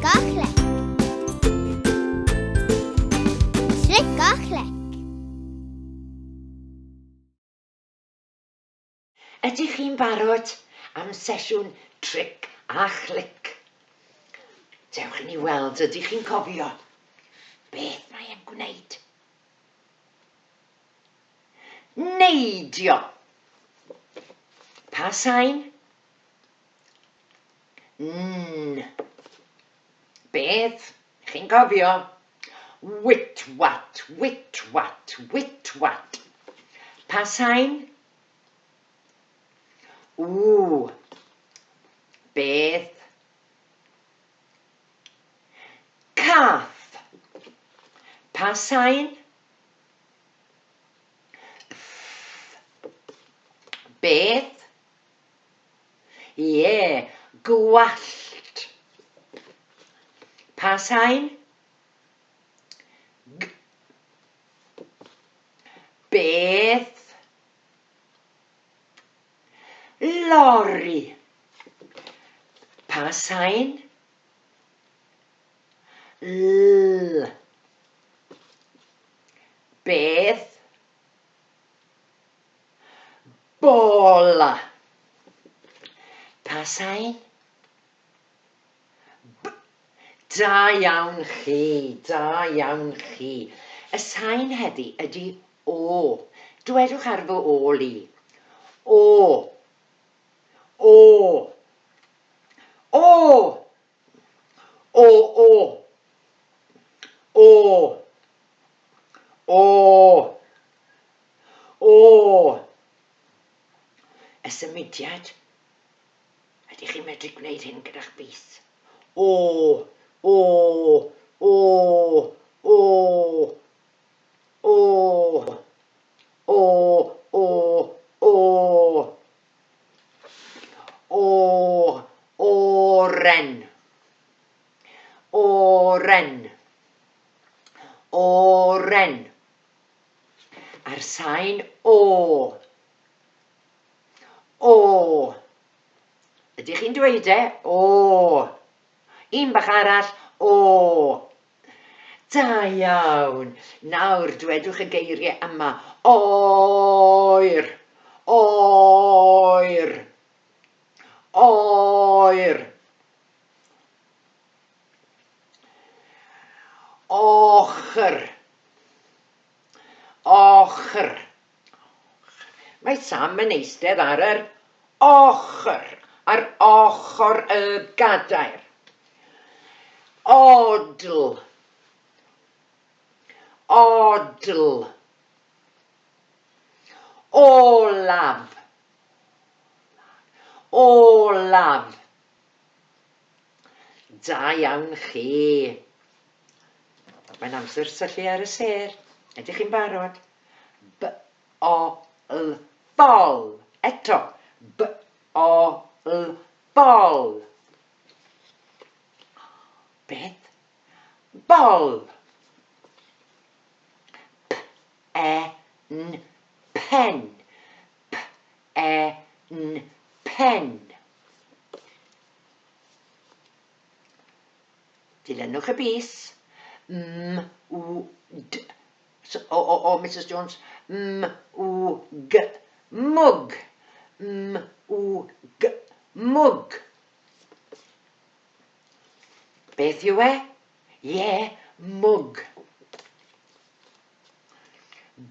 Slikkachlek. Slikkachlek. Ydych chi'n barod am sesiwn tric a chlic? Dewch i ni weld, ydych chi'n cofio beth mae e'n gwneud? Neidio. Pa sain? Beth? Chi'n cofio? Wit-wat, wit-wat, wit-wat. Pa sain? Beth? Cath. Pa sain? Beth? Gwallt. Pa sain? Beth? Lori. Pa sain? Beth? Bola. Pa sain? Da iawn chi, da iawn chi. Y sain heddi ydy o. Dwedwch ar fy ôl i. O. O. O. O, o. O. O. O. Y symudiad. Ydych chi'n medru gwneud hyn gyda'ch bys? O. O. O. O. O. O. O. O. O. Oren. Oren. Oren. A'r sain o. O. Ydych chi'n dweud e? O. Un bach arall. O. Da iawn. Nawr dwedwch y geiriau yma. Oer. Oer. Oer. Ochr. Ochr. Mae Sam yn eistedd ar yr ochr. Ar ochr y gadair. Odl. Odl. Olaf. Olaf. Da iawn chi. Mae'n amser syllu ar y sêr. Ydych chi'n barod? B-o-l. Bol. Eto. B-o-l. Bol. Beth? Bol. P-e-n. Pen. P-e-n. Pen. Dilynwch y bys. M-w-d. O, Mrs Jones. M-w-g. Mwg. M-w-g. Mwg. Beth yw e? Mwg.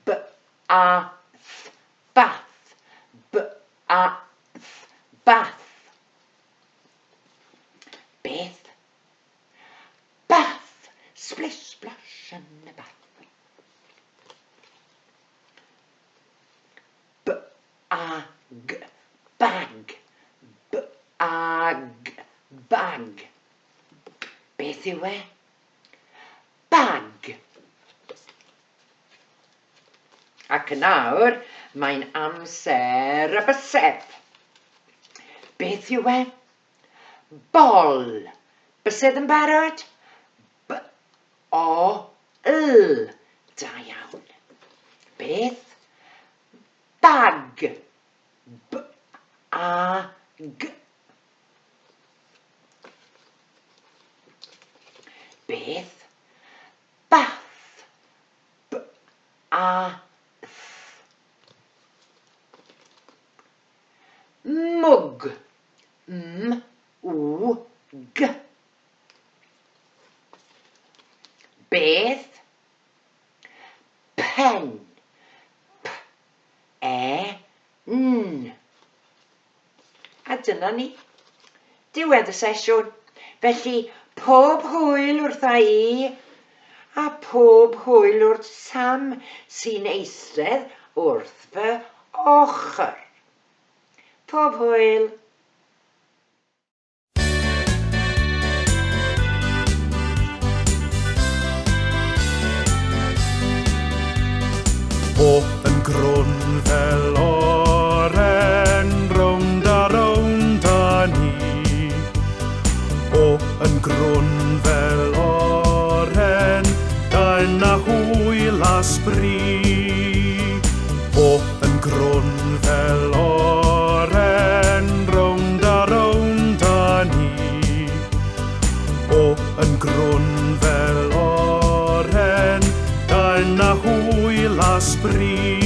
B-a-th. Bath. B-a-th. Bath. Beth? Bath. Splish, splash yn y bath. B-a-g. Bag. B-a-g. Bag. Beth yw e? Bag. Ac nawr, mae'n amser y bysedd. Beth yw e? Bol. Bysedd yn barod? B-o-l. Da iawn. Beth? Bag. B-a-g. Beth? Bath. B-a-th. Mug. M-w-g. Beth? Pen. P-e-n. A dyna ni. Diwedd y sesiwn. Felly, pob hwyl wrtha i, a pob hwyl wrth Sam sy'n eistedd wrth fy ochr. Pob hwyl. O yn grwn fel oren, rownd a ni. O yn grwn fel oren, daen a hwyl a sbri. O yn grwn fel oren, rownd a ni. O yn grwn fel oren, daen a hwyl a sbri.